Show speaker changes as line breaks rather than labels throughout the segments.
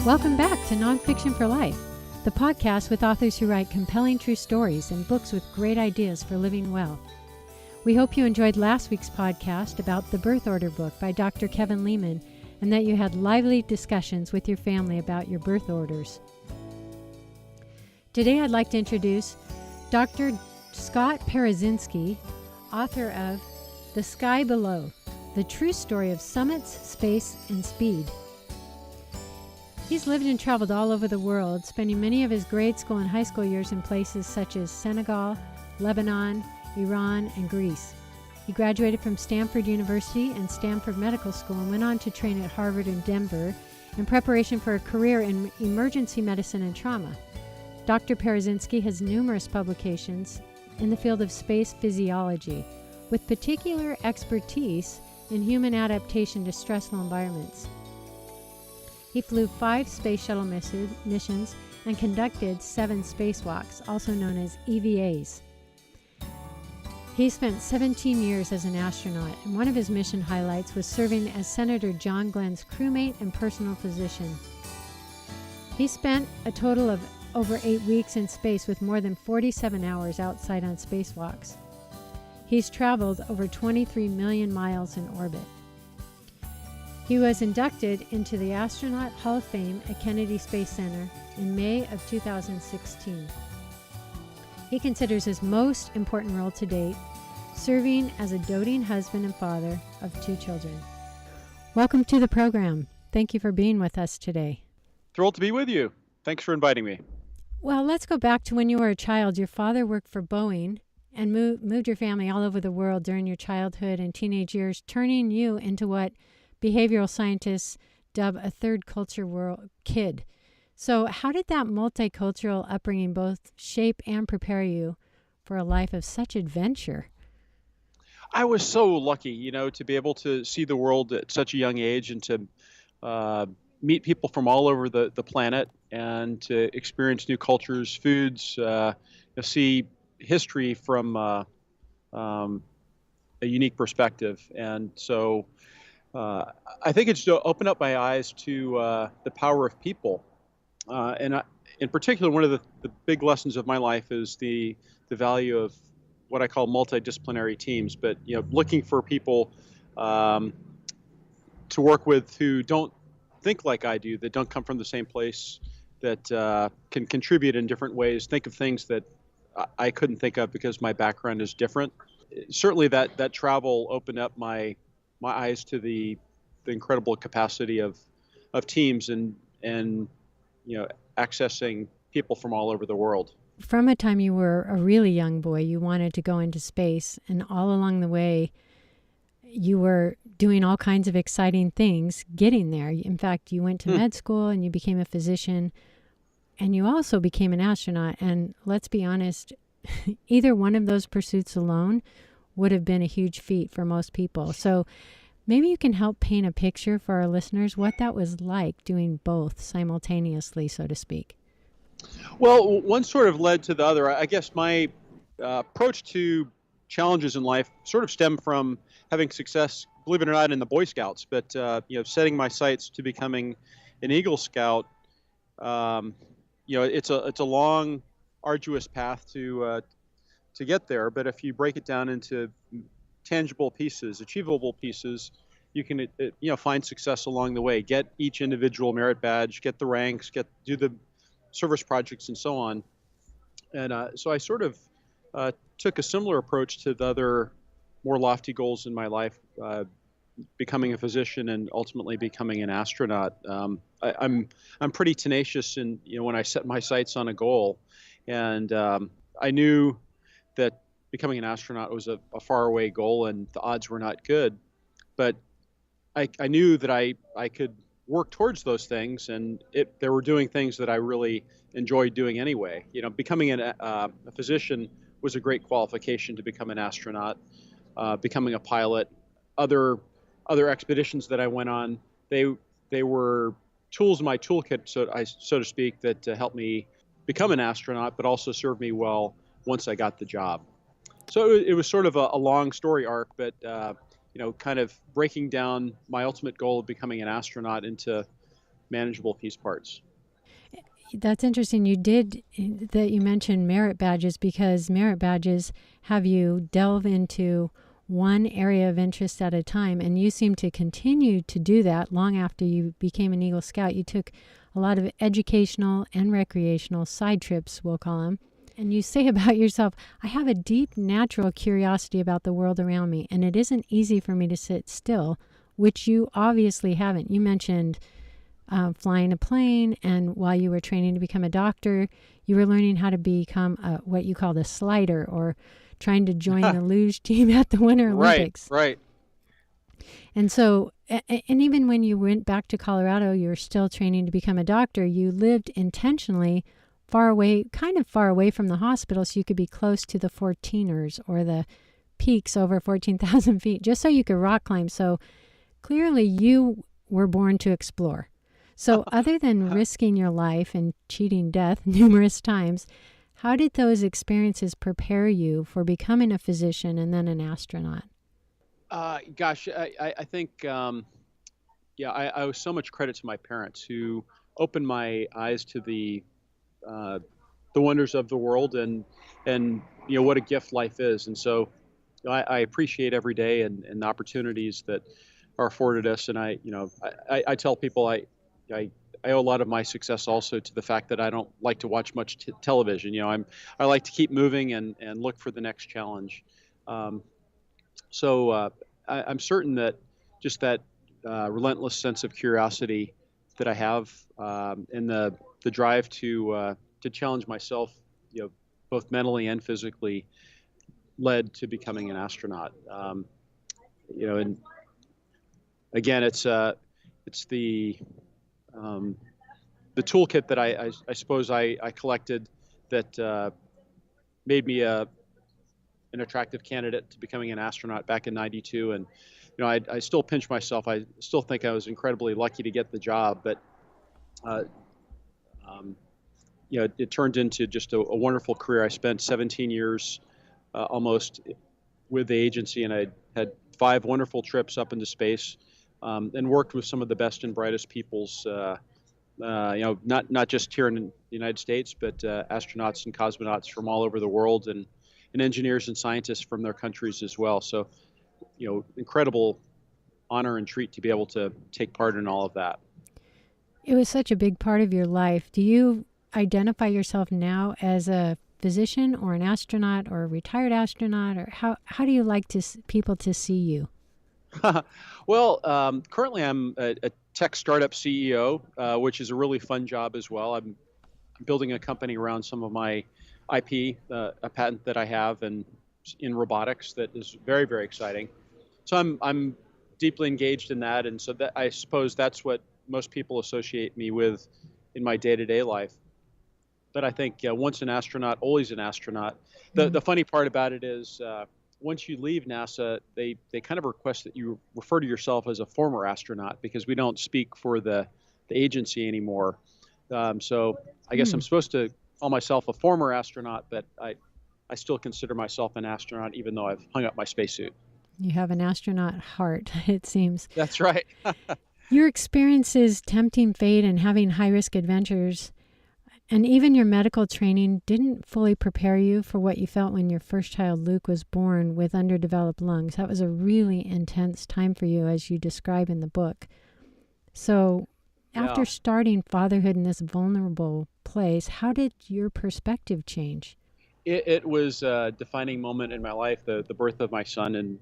Welcome back to Nonfiction for Life, the podcast with authors who write compelling true stories and books with great ideas for living well. We hope you enjoyed last week's podcast about the Birth Order book by Dr. Kevin Leman, and that you had lively discussions with your family about your birth orders. Today I'd like to introduce Dr. Scott Parazynski, author of The Sky Below, the true story of summits, space, and speed. He's lived and traveled all over the world, spending many of his grade school and high school years in places such as Senegal, Lebanon, Iran, and Greece. He graduated from Stanford University and Stanford Medical School and went on to train at Harvard and Denver in preparation for a career in emergency medicine and trauma. Dr. Parazynski has numerous publications in the field of space physiology, with particular expertise in human adaptation to stressful environments. He flew 5 Space Shuttle missions and conducted 7 spacewalks, also known as EVAs. He spent 17 years as an astronaut, and one of his mission highlights was serving as Senator John Glenn's crewmate and personal physician. He spent a total of over 8 weeks in space with more than 47 hours outside on spacewalks. He's traveled over 23 million miles in orbit. He was inducted into the Astronaut Hall of Fame at Kennedy Space Center in May of 2016. He considers his most important role to date serving as a doting husband and father of 2 children. Welcome to the program. Thank you for being with us today.
Thrilled to be with you. Thanks for inviting me.
Well, let's go back to when you were a child. Your father worked for Boeing and moved your family all over the world during your childhood and teenage years, turning you into what behavioral scientists dub a third culture world kid. So how did that multicultural upbringing both shape and prepare you for a life of such adventure?
I was so lucky, to be able to see the world at such a young age and to meet people from all over the planet and to experience new cultures, foods, see history from a unique perspective. And so I think it's opened up my eyes to the power of people. In particular, one of the big lessons of my life is the value of what I call multidisciplinary teams, but looking for people to work with who don't think like I do, that don't come from the same place, that can contribute in different ways, think of things that I couldn't think of because my background is different. Certainly that travel opened up my eyes to the incredible capacity of teams and accessing people from all over the world.
From a time you were a really young boy, you wanted to go into space, and all along the way, you were doing all kinds of exciting things getting there. In fact, you went to med school and you became a physician, and you also became an astronaut. And let's be honest, either one of those pursuits alone would have been a huge feat for most people. So maybe you can help paint a picture for our listeners what that was like doing both simultaneously, so to speak.
Well, one sort of led to the other. I guess my approach to challenges in life sort of stemmed from having success, believe it or not, in the Boy Scouts, but setting my sights to becoming an Eagle Scout. It's a long, arduous path to get there. But if you break it down into tangible pieces, achievable pieces, you can find success along the way. Get each individual merit badge, get the ranks, do the service projects, and so on. And so I sort of took a similar approach to the other more lofty goals in my life, becoming a physician and ultimately becoming an astronaut. I'm pretty tenacious in when I set my sights on a goal, and I knew that becoming an astronaut was a faraway goal and the odds were not good, but I knew that I could work towards those things, and they were doing things that I really enjoyed doing anyway. Becoming a physician was a great qualification to become an astronaut. Becoming a pilot, other expeditions that I went on, they were tools in my toolkit, so to speak, that helped me become an astronaut, but also served me well once I got the job. So it was sort of a long story arc, but kind of breaking down my ultimate goal of becoming an astronaut into manageable piece parts.
That's interesting. You mentioned merit badges, because merit badges have you delve into one area of interest at a time, and you seem to continue to do that long after you became an Eagle Scout. You took a lot of educational and recreational side trips, we'll call them. And you say about yourself, I have a deep natural curiosity about the world around me, and it isn't easy for me to sit still, which you obviously haven't. You mentioned flying a plane, and while you were training to become a doctor, you were learning how to become what you called a slider, or trying to join the luge team at the Winter Olympics.
Right.
And so, and even when you went back to Colorado, you were still training to become a doctor. You lived intentionally far away from the hospital, so you could be close to the 14ers or the peaks over 14,000 feet, just so you could rock climb. So clearly you were born to explore. So other than risking your life and cheating death numerous times, how did those experiences prepare you for becoming a physician and then an astronaut?
Gosh, I think, I owe so much credit to my parents, who opened my eyes to the wonders of the world, and what a gift life is. And so I appreciate every day and the opportunities that are afforded us. And I tell people I owe a lot of my success also to the fact that I don't like to watch much television. I like to keep moving and look for the next challenge. So I'm certain that just that relentless sense of curiosity that I have, and the drive to challenge myself, both mentally and physically, led to becoming an astronaut. And again, it's the toolkit that I suppose I collected that made me an attractive candidate to becoming an astronaut back in '92. And I still pinch myself. I still think I was incredibly lucky to get the job, but it turned into just a wonderful career. I spent 17 years almost with the agency, and I had 5 wonderful trips up into space, and worked with some of the best and brightest peoples, not just here in the United States, but astronauts and cosmonauts from all over the world, and engineers and scientists from their countries as well. So, incredible honor and treat to be able to take part in all of that.
It was such a big part of your life. Do you identify yourself now as a physician or an astronaut or a retired astronaut, or how do you like people to see you?
Well, currently I'm a tech startup CEO, which is a really fun job as well. I'm building a company around some of my IP, a patent that I have in robotics that is very, very exciting. So I'm deeply engaged in that, and so that I suppose that's what most people associate me with in my day-to-day life. But I think once an astronaut, always an astronaut. The funny part about it is, once you leave NASA, they kind of request that you refer to yourself as a former astronaut, because we don't speak for the agency anymore. So I guess I'm supposed to call myself a former astronaut, but I still consider myself an astronaut, even though I've hung up my spacesuit.
You have an astronaut heart, it seems.
That's right.
Your experiences tempting fate and having high-risk adventures, and even your medical training, didn't fully prepare you for what you felt when your first child, Luke, was born with underdeveloped lungs. That was a really intense time for you, as you describe in the book. So after starting fatherhood in this vulnerable place, how did your perspective change?
It was a defining moment in my life, the birth of my son. And,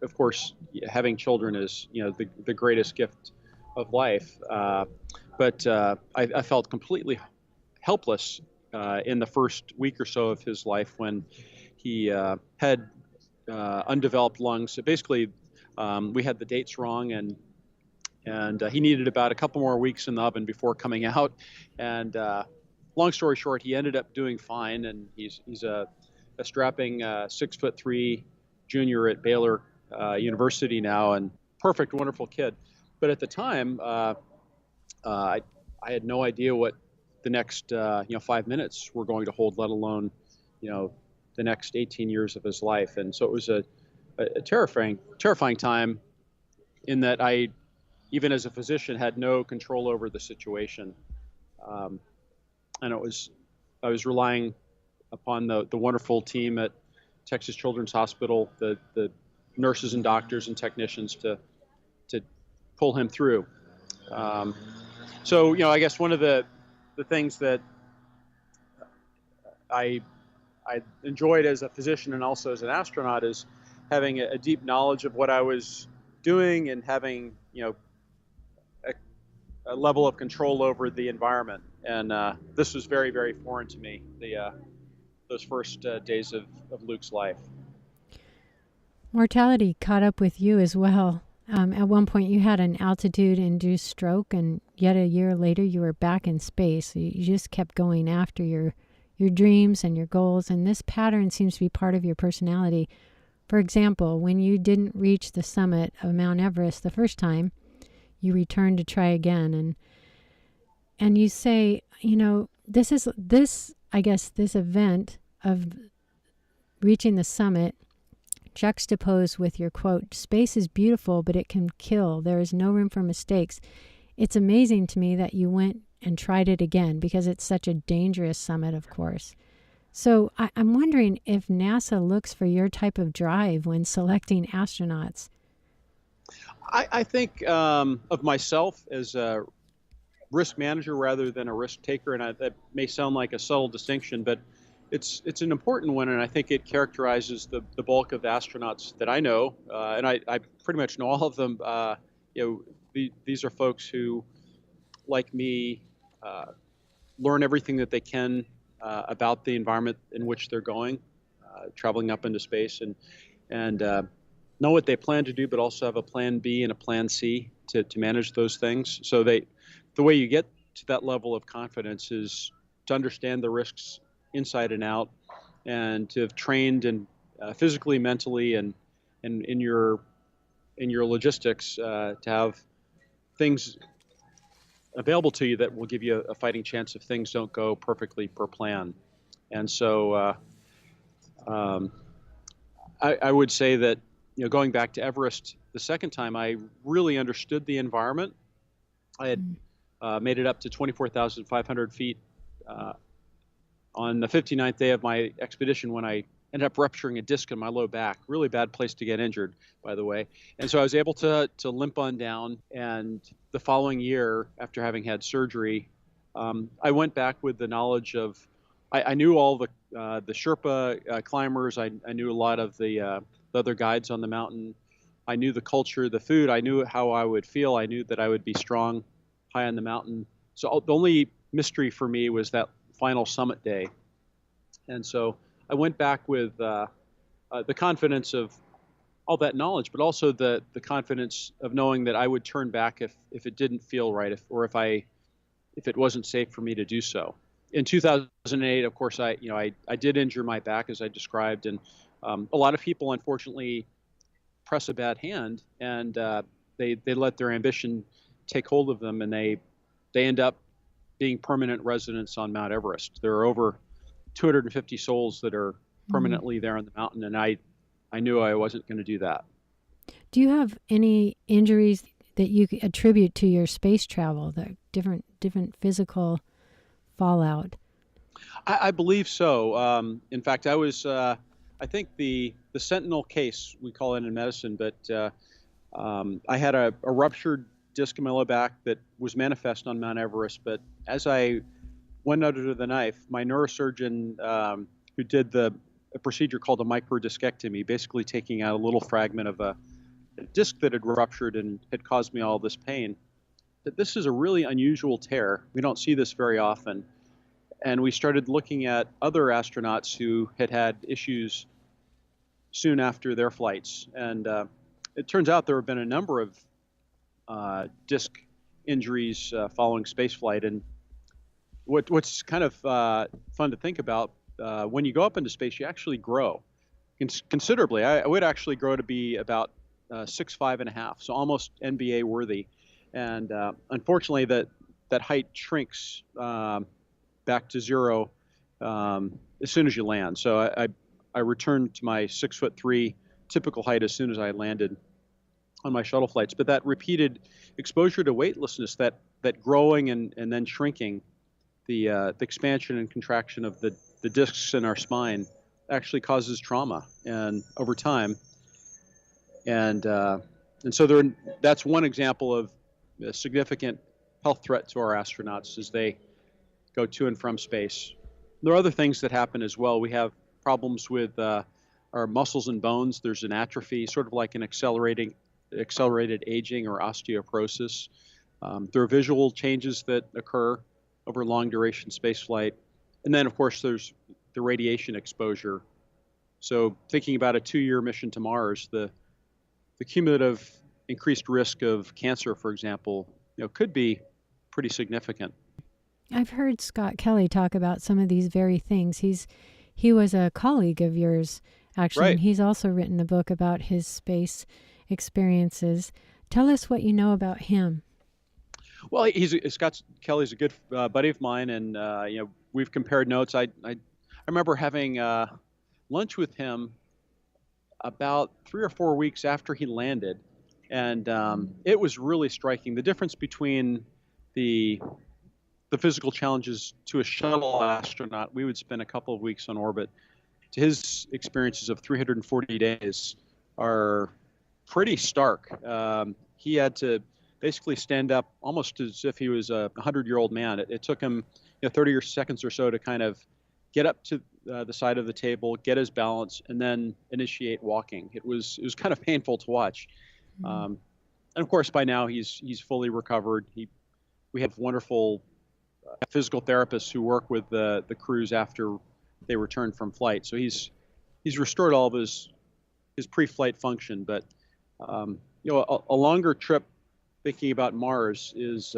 of course, having children is, the greatest gift of life. But I felt completely helpless in the first week or so of his life, when he had undeveloped lungs. So basically, we had the dates wrong, and he needed about a couple more weeks in the oven before coming out. And long story short, he ended up doing fine, and he's a strapping 6'3" junior at Baylor University now, and perfect, wonderful kid. But at the time, I had no idea what the next 5 minutes were going to hold, let alone the next 18 years of his life. And so it was a terrifying time, in that I even as a physician, had no control over the situation. Um, and I was relying upon the wonderful team at Texas Children's Hospital, the nurses and doctors and technicians to pull him through. So, I guess one of the things that I enjoyed as a physician and also as an astronaut is having a deep knowledge of what I was doing and having, a level of control over the environment. And this was very, very foreign to me, those first days of Luke's life.
Mortality caught up with you as well. At one point you had an altitude-induced stroke, and yet a year later you were back in space. So you just kept going after your dreams and your goals, and this pattern seems to be part of your personality. For example, when you didn't reach the summit of Mount Everest the first time, you returned to try again, and you say, this event of reaching the summit juxtaposed with your quote, "Space is beautiful, but it can kill. There is no room for mistakes." It's amazing to me that you went and tried it again, because it's such a dangerous summit, of course. So I'm wondering if NASA looks for your type of drive when selecting astronauts.
I think of myself as a risk manager rather than a risk taker, and that may sound like a subtle distinction, but it's an important one, and I think it characterizes the bulk of the astronauts that I know, and I pretty much know all of them. These are folks who, like me, learn everything that they can about the environment in which they're going, traveling up into space, and know what they plan to do, but also have a plan B and a plan C to manage those things. So the way you get to that level of confidence is to understand the risks inside and out, and to have trained and physically, mentally, and in your logistics to have things available to you that will give you a fighting chance if things don't go perfectly per plan. And so I would say that, going back to Everest the second time, I really understood the environment. I had made it up to 24,500 feet on the 59th day of my expedition, when I ended up rupturing a disc in my low back. Really bad place to get injured, by the way. And so I was able to limp on down. And the following year, after having had surgery, I went back with the knowledge of, I knew all the Sherpa climbers. I knew a lot of the other guides on the mountain. I knew the culture, the food. I knew how I would feel. I knew that I would be strong high on the mountain. So the only mystery for me was that final summit day. And so I went back with the confidence of all that knowledge, but also the confidence of knowing that I would turn back if it didn't feel right, if it wasn't safe for me to do so. In 2008, of course, I did injure my back, as I described, and a lot of people, unfortunately, press a bad hand, and they let their ambition take hold of them, and they end up being permanent residents on Mount Everest. There are over 250 souls that are permanently there on the mountain, and I knew I wasn't going to do that.
Do you have any injuries that you attribute to your space travel, the different physical fallout?
I believe so. In fact, I was, I think the sentinel case, we call it in medicine, but I had a ruptured disc in my low back that was manifest on Mount Everest. But as I went under the knife, my neurosurgeon, who did a procedure called a microdiscectomy, basically taking out a little fragment of a disc that had ruptured and had caused me all this pain, that this is a really unusual tear. We don't see this very often. And we started looking at other astronauts who had issues soon after their flights. And it turns out there have been a number of disc injuries following spaceflight. And what's kind of fun to think about, when you go up into space, you actually grow considerably. I would actually grow to be about 6'5.5", so almost NBA worthy. And unfortunately, that height shrinks back to zero as soon as you land. So I returned to my 6'3" typical height as soon as I landed. on my shuttle flights. But that repeated exposure to weightlessness, that growing and then shrinking, the expansion and contraction of the discs in our spine actually causes trauma and over time. And so that's one example of a significant health threat to our astronauts as they go to and from space. There are other things that happen as well. We have problems with our muscles and bones. There's an atrophy, sort of like an accelerated aging or osteoporosis. There are visual changes that occur over long duration spaceflight. And then, of course, there's the radiation exposure. So thinking about a 2-year mission to Mars, the cumulative increased risk of cancer, for example, could be pretty significant.
I've heard Scott Kelly talk about some of these very things. He was a colleague of yours, actually,
Right.
And he's also written a book about his space experiences. Tell us what you know about him.
Well, Scott Kelly's a good buddy of mine, and we've compared notes. I remember having lunch with him about 3 or 4 weeks after he landed, and it was really striking the difference between the physical challenges to a shuttle astronaut. We would spend a couple of weeks on orbit. To his experiences of 340 days are pretty stark. He had to basically stand up almost as if he was a 100-year-old man. It took him 30 seconds or so to kind of get up to the side of the table, get his balance, and then initiate walking. It was kind of painful to watch. And of course, by now he's fully recovered. We have wonderful physical therapists who work with the crews after they return from flight. So he's restored all of his pre-flight function. But a longer trip, thinking about Mars, is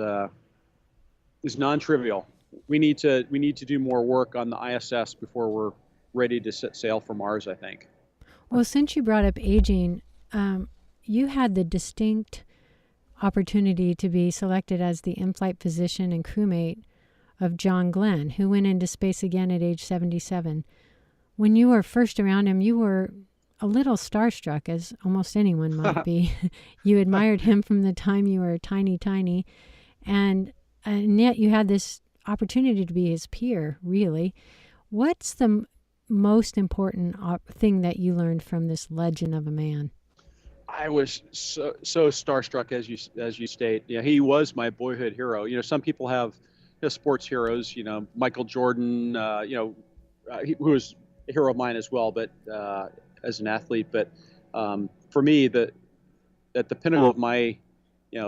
non-trivial. We need to do more work on the ISS before we're ready to set sail for Mars, I think.
Well, since you brought up aging, you had the distinct opportunity to be selected as the in-flight physician and crewmate of John Glenn, who went into space again at age 77. When you were first around him, you were a little starstruck, as almost anyone might be. You admired him from the time you were tiny, and yet you had this opportunity to be his peer, really. What's the most important thing that you learned from this legend of a man?
I was so starstruck, as you state. He was my boyhood hero. Some people have sports heroes. Michael Jordan. Who was a hero of mine as well, but as an athlete. But for me, at the pinnacle of my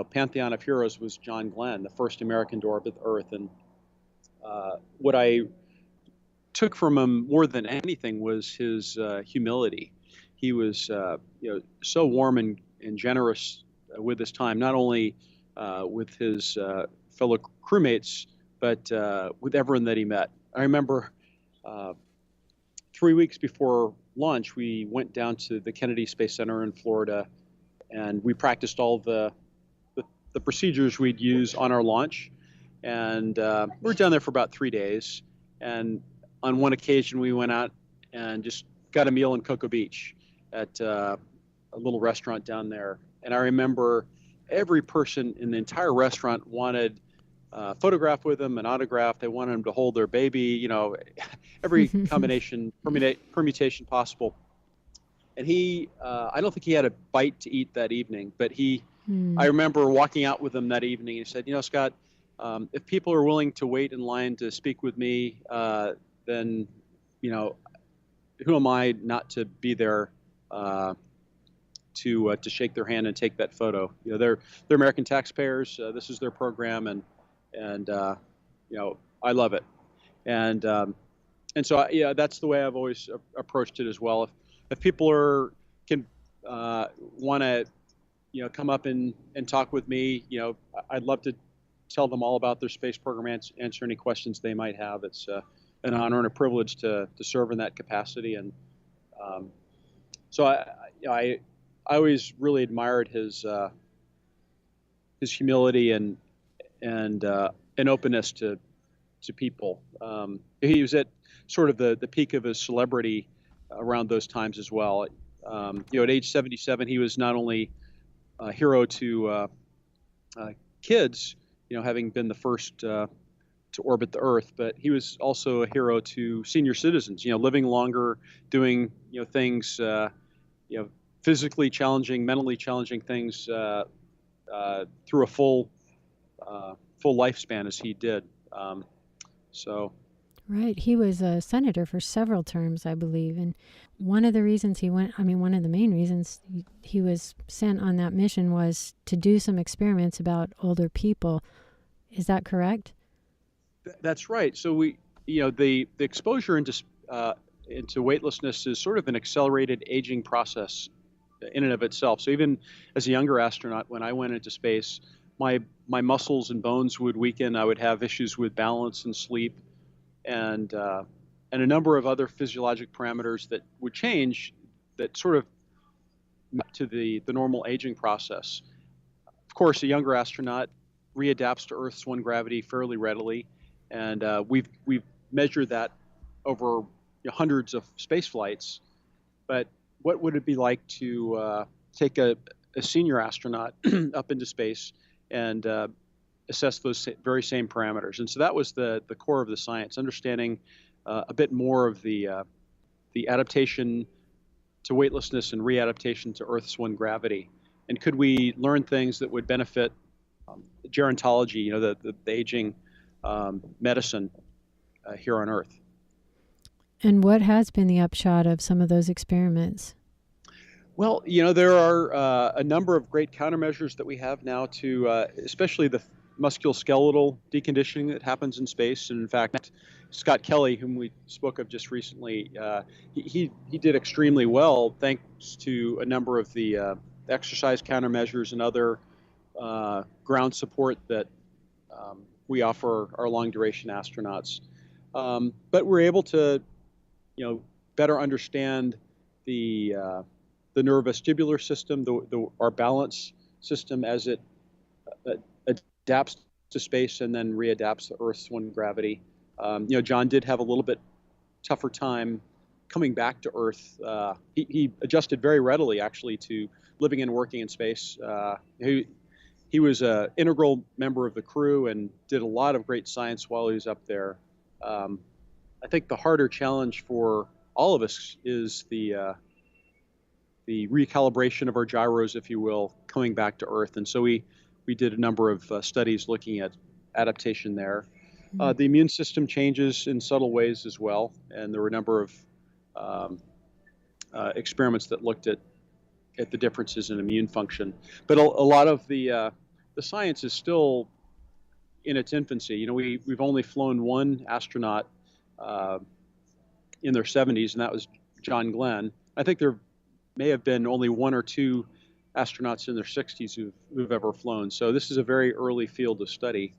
pantheon of heroes was John Glenn, the first American to orbit the Earth. And what I took from him more than anything was his humility. He was so warm and generous with his time, not only with his fellow crewmates, but with everyone that he met. I remember 3 weeks before launch, we went down to the Kennedy Space Center in Florida, and we practiced all the procedures we'd use on our launch. And we were down there for about 3 days. And on one occasion, we went out and just got a meal in Cocoa Beach at a little restaurant down there. And I remember every person in the entire restaurant wanted a photograph with him, an autograph. They wanted him to hold their baby, every combination, permutation possible. And I don't think he had a bite to eat that evening, but I remember walking out with him that evening, and he said, Scott, if people are willing to wait in line to speak with me, then, who am I not to be there to shake their hand and take that photo? They're American taxpayers. This is their program, and I love it. And so that's the way I've always approached it as well. If people can want to come up and talk with me, I'd love to tell them all about their space program, answer any questions they might have. It's an honor and a privilege to serve in that capacity. And so I always really admired his humility and openness to people. He was at sort of the peak of his celebrity around those times as well. At age 77, he was not only hero to kids, having been the first to orbit the Earth, but he was also a hero to senior citizens, living longer, doing, things, physically challenging, mentally challenging things through a full lifespan as he did. So.
Right. He was a senator for several terms, I believe. And one of the reasons he went, one of the main reasons he was sent on that mission was to do some experiments about older people. Is that correct?
That's right. So the exposure into weightlessness is sort of an accelerated aging process in and of itself. So even as a younger astronaut, when I went into space, my muscles and bones would weaken. I would have issues with balance and sleep, and a number of other physiologic parameters that would change that sort of map to the normal aging process. Of course, a younger astronaut readapts to Earth's one gravity fairly readily, and we've measured that over hundreds of space flights. But what would it be like to take a senior astronaut up into space and assess those very same parameters? And so that was the core of the science, understanding a bit more of the adaptation to weightlessness and readaptation to Earth's one gravity. And could we learn things that would benefit gerontology, the aging medicine here on Earth?
And what has been the upshot of some of those experiments?
Well, there are a number of great countermeasures that we have now to, especially the musculoskeletal deconditioning that happens in space. And in fact, Scott Kelly, whom we spoke of just recently, he did extremely well thanks to a number of the exercise countermeasures and other ground support that we offer our long-duration astronauts. But we're able to, better understand the neurovestibular system, our balance system as it adapts to space and then readapts to Earth's one gravity. John did have a little bit tougher time coming back to Earth. He adjusted very readily, actually, to living and working in space. He was an integral member of the crew and did a lot of great science while he was up there. I think the harder challenge for all of us is the recalibration of our gyros, if you will, coming back to Earth. And so we did a number of studies looking at adaptation there. The immune system changes in subtle ways as well, and there were a number of experiments that looked at the differences in immune function. But a lot of the science is still in its infancy. We've only flown one astronaut in their 70s, and that was John Glenn. I think there may have been only one or two astronauts in their 60s who've ever flown. So this is a very early field of study.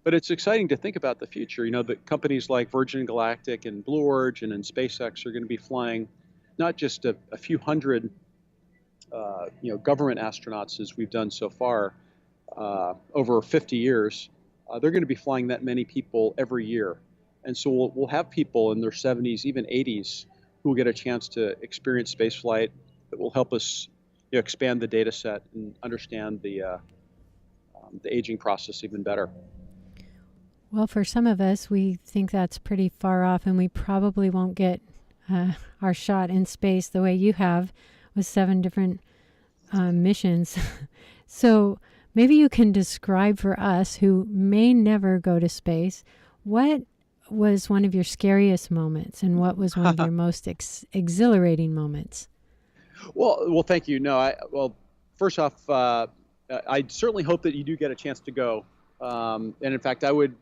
But it's exciting to think about the future. That companies like Virgin Galactic and Blue Origin and SpaceX are going to be flying not just a few hundred, government astronauts as we've done so far over 50 years. They're going to be flying that many people every year. And so we'll have people in their 70s, even 80s, who will get a chance to experience spaceflight that will help us expand the data set and understand the aging process even better.
Well, for some of us, we think that's pretty far off, and we probably won't get our shot in space the way you have with 7 different missions. So maybe you can describe for us who may never go to space, what was one of your scariest moments and what was one of your most exhilarating moments?
Well, thank you. No, first off, I certainly hope that you do get a chance to go. And in fact, I would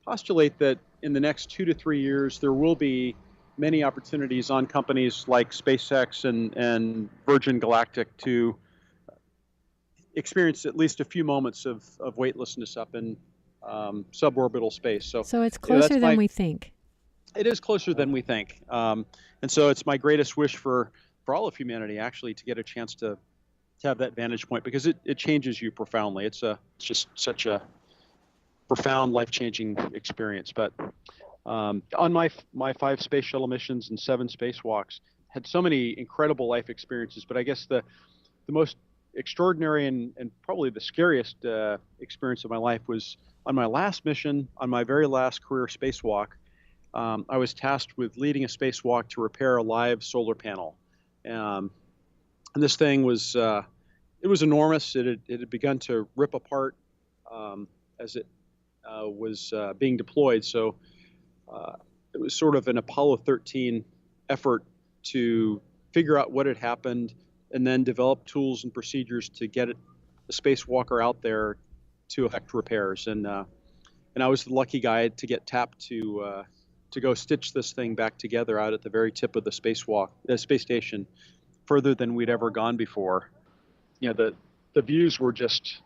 postulate that in the next 2 to 3 years, there will be many opportunities on companies like SpaceX and Virgin Galactic to experience at least a few moments of weightlessness up in suborbital space. So
it's closer than we think.
It is closer than we think. And so it's my greatest wish for all of humanity, actually, to get a chance to have that vantage point, because it changes you profoundly. It's just such a profound, life-changing experience. But on my 5 space shuttle missions and 7 spacewalks, had so many incredible life experiences. But I guess the most extraordinary and probably the scariest experience of my life was on my last mission, on my very last career spacewalk. I was tasked with leading a spacewalk to repair a live solar panel. And this thing was, it was enormous. It had begun to rip apart as it was being deployed. So it was sort of an Apollo 13 effort to figure out what had happened and then develop tools and procedures to get a spacewalker out there to effect repairs. And I was the lucky guy to get tapped to go stitch this thing back together out at the very tip of the space station, further than we'd ever gone before. You know, the views were just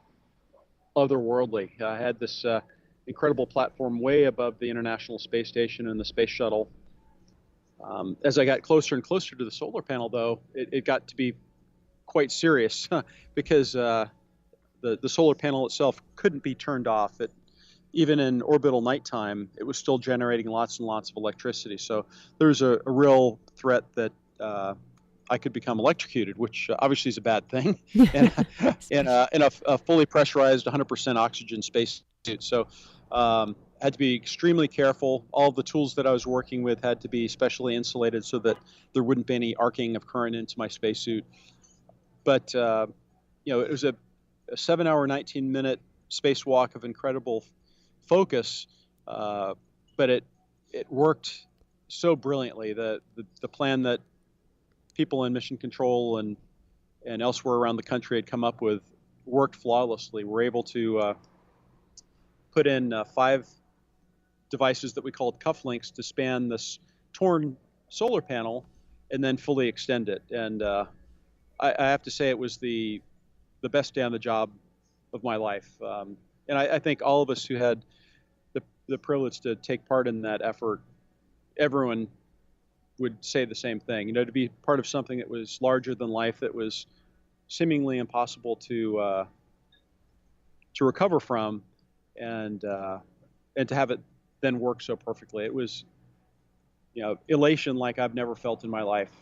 otherworldly. I had this incredible platform way above the International Space Station and the Space Shuttle. As I got closer and closer to the solar panel, though, it got to be quite serious because the solar panel itself couldn't be turned off. Even in orbital nighttime, it was still generating lots and lots of electricity. So there's a real threat that I could become electrocuted, which obviously is a bad thing, in a fully pressurized 100% oxygen space suit. So had to be extremely careful. All of the tools that I was working with had to be specially insulated so that there wouldn't be any arcing of current into my spacesuit. But you know, it was a 7-hour, 19-minute spacewalk of incredible focus, but it worked so brilliantly. The plan that people in mission control and elsewhere around the country had come up with worked flawlessly. We're able to put in 5 devices that we called cufflinks to span this torn solar panel and then fully extend it. And I have to say it was the best day on the job of my life. And I think all of us who had the privilege to take part in that effort, everyone would say the same thing. You know, to be part of something that was larger than life, that was seemingly impossible to recover from, and to have it then work so perfectly. It was, you know, elation like I've never felt in my life.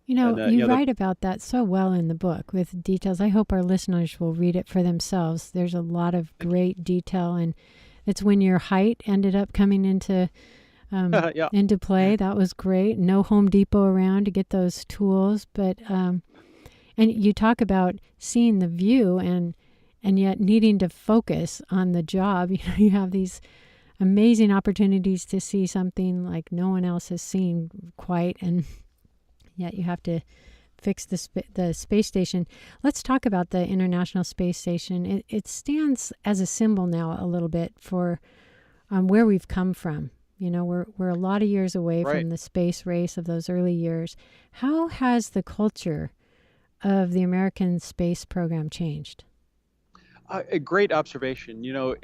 You know, you write about that so well in the book with details. I hope our listeners will read it for themselves. There's a lot of great detail, and it's when your height ended up coming into into play. That was great. No Home Depot around to get those tools, but and you talk about seeing the view and yet needing to focus on the job. You know, you have these amazing opportunities to see something like no one else has seen quite, and yet you have to fix the space station. Let's talk about the International Space Station. It stands as a symbol now a little bit for where we've come from. You know, we're a lot of years away from the space race of those early years. How has the culture of the American space program changed?
A great observation. You know,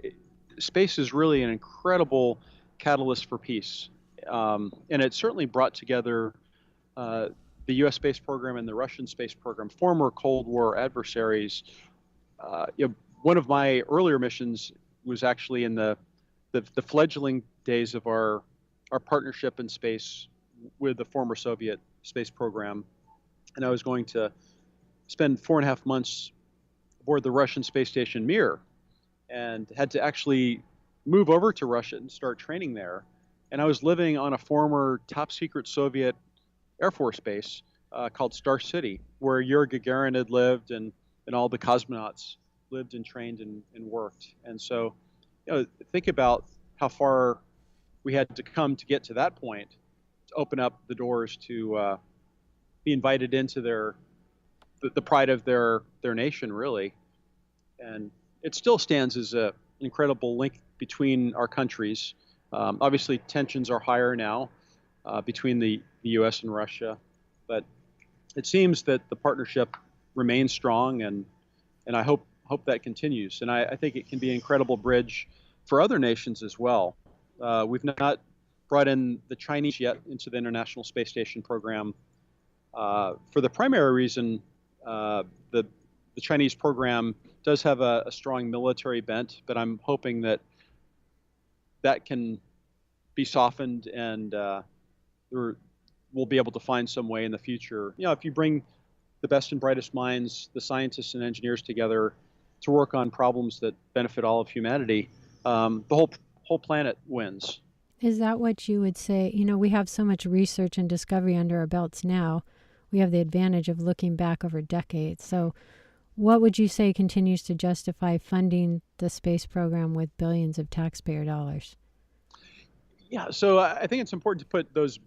space is really an incredible catalyst for peace. And it certainly brought together the U.S. space program and the Russian space program, former Cold War adversaries. You know, one of my earlier missions was actually in the fledgling days of our partnership in space with the former Soviet space program. And I was going to spend 4.5 months aboard the Russian space station Mir, and had to actually move over to Russia and start training there. And I was living on a former top secret Soviet Air Force base called Star City, where Yuri Gagarin had lived and all the cosmonauts lived and trained and worked. And so, you know, think about how far we had to come to get to that point, to open up the doors to be invited into the pride of their nation, really. And it still stands as an incredible link between our countries. Obviously, tensions are higher now between the U.S. and Russia, but it seems that the partnership remains strong, and I hope that continues. And I think it can be an incredible bridge for other nations as well. We've not brought in the Chinese yet into the International Space Station program for the primary reason the Chinese program does have a strong military bent, but I'm hoping that can be softened, and we'll be able to find some way in the future. You know, if you bring the best and brightest minds, the scientists and engineers together to work on problems that benefit all of humanity, the whole planet wins.
Is that what you would say? You know, we have so much research and discovery under our belts now. We have the advantage of looking back over decades. So what would you say continues to justify funding the space program with billions of taxpayer dollars?
Yeah, so I think it's important to put those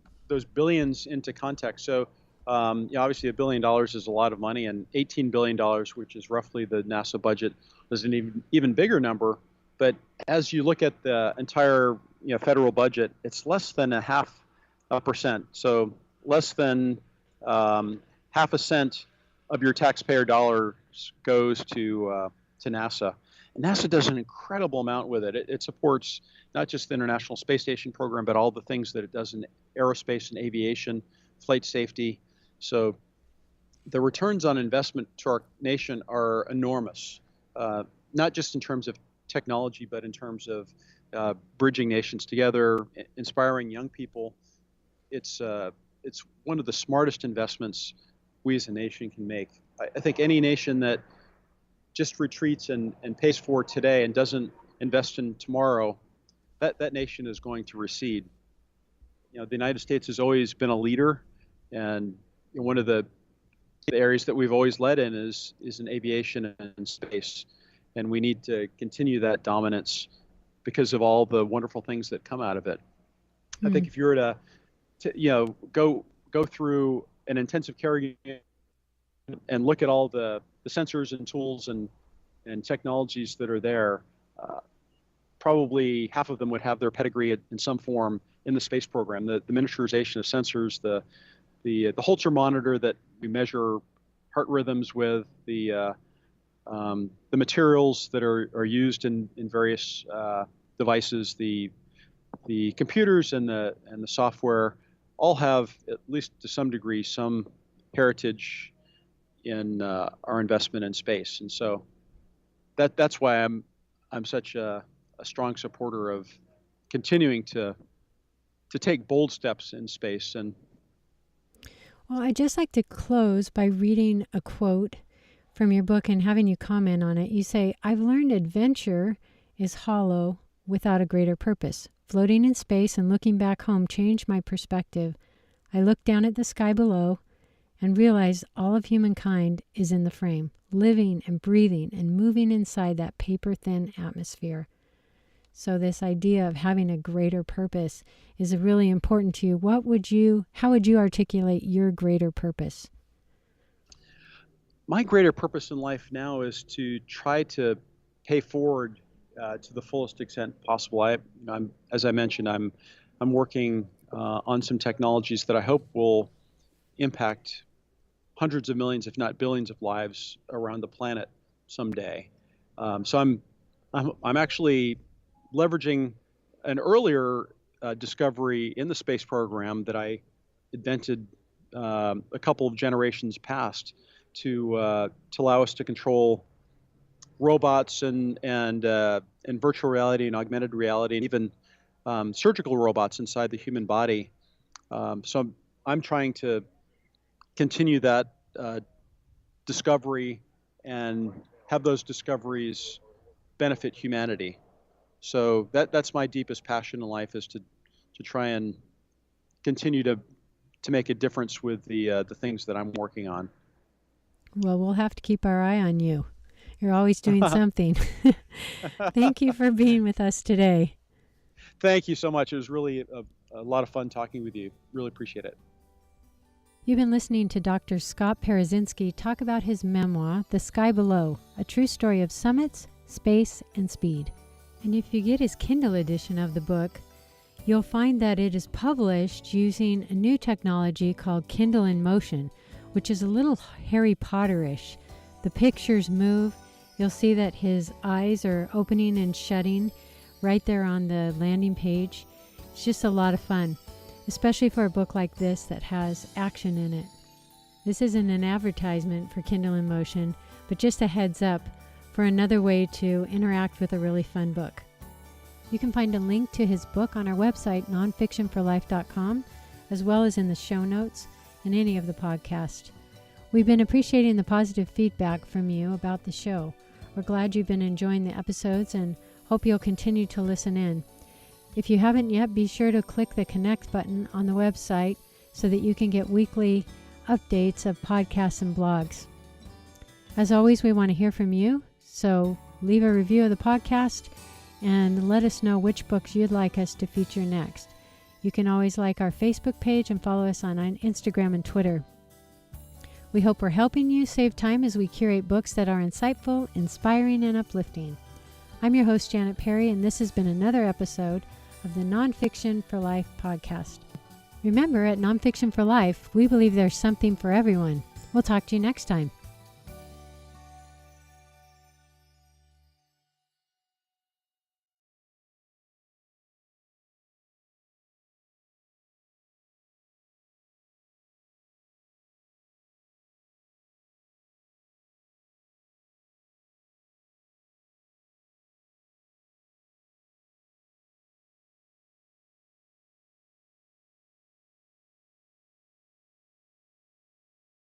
billions into context. So, obviously, $1 billion is a lot of money, and $18 billion, which is roughly the NASA budget, is an even bigger number. But as you look at the entire federal budget, it's less than 0.5%. So less than half a cent of your taxpayer dollars goes to NASA. And NASA does an incredible amount with it. It supports not just the International Space Station program, but all the things that it does in aerospace and aviation, flight safety. So the returns on investment to our nation are enormous, not just in terms of technology, but in terms of bridging nations together, inspiring young people. It's one of the smartest investments we as a nation can make. I think any nation that just retreats and pays for today and doesn't invest in tomorrow, that nation is going to recede. The United States has always been a leader, and one of the areas that we've always led in is in aviation and space, and we need to continue that dominance because of all the wonderful things that come out of it. I think if you were to go through an intensive care unit and look at all the sensors and tools and technologies that are there, probably half of them would have their pedigree in some form in the space program. The miniaturization of sensors, the Holter monitor that we measure heart rhythms with, the materials that are used in various devices, the computers and the software all have, at least to some degree, some heritage in our investment in space. And so that's why I'm such a strong supporter of continuing to take bold steps in space. And
well, I'd just like to close by reading a quote from your book and having you comment on it. You say, "I've learned adventure is hollow without a greater purpose. Floating in space and looking back home changed my perspective. I looked down at the sky below and realized all of humankind is in the frame, living and breathing and moving inside that paper-thin atmosphere." So this idea of having a greater purpose is really important to you. How would you articulate your greater purpose?
My greater purpose in life now is to try to pay forward to the fullest extent possible. I'm, as I mentioned, I'm working on some technologies that I hope will impact hundreds of millions, if not billions, of lives around the planet someday. So I'm actually leveraging an earlier discovery in the space program that I invented a couple of generations past to allow us to control robots and virtual reality and augmented reality, and even surgical robots inside the human body. So I'm trying to continue that discovery and have those discoveries benefit humanity. So that's my deepest passion in life, is to try and continue to make a difference with the things that I'm working on.
Well, we'll have to keep our eye on you. You're always doing something. Thank you for being with us today.
Thank you so much. It was really a lot of fun talking with you. Really appreciate it.
You've been listening to Dr. Scott Parazynski talk about his memoir, The Sky Below, a true story of summits, space, and speed. And if you get his Kindle edition of the book, you'll find that it is published using a new technology called Kindle in Motion, which is a little Harry Potter-ish. The pictures move. You'll see that his eyes are opening and shutting right there on the landing page. It's just a lot of fun, especially for a book like this that has action in it. This isn't an advertisement for Kindle in Motion, but just a heads up for another way to interact with a really fun book. You can find a link to his book on our website, nonfictionforlife.com, as well as in the show notes and any of the podcasts. We've been appreciating the positive feedback from you about the show. We're glad you've been enjoying the episodes and hope you'll continue to listen in. If you haven't yet, be sure to click the connect button on the website so that you can get weekly updates of podcasts and blogs. As always, we want to hear from you, so leave a review of the podcast and let us know which books you'd like us to feature next. You can always like our Facebook page and follow us on Instagram and Twitter. We hope we're helping you save time as we curate books that are insightful, inspiring, and uplifting. I'm your host, Janet Perry, and this has been another episode of the Nonfiction for Life podcast. Remember, at Nonfiction for Life, we believe there's something for everyone. We'll talk to you next time.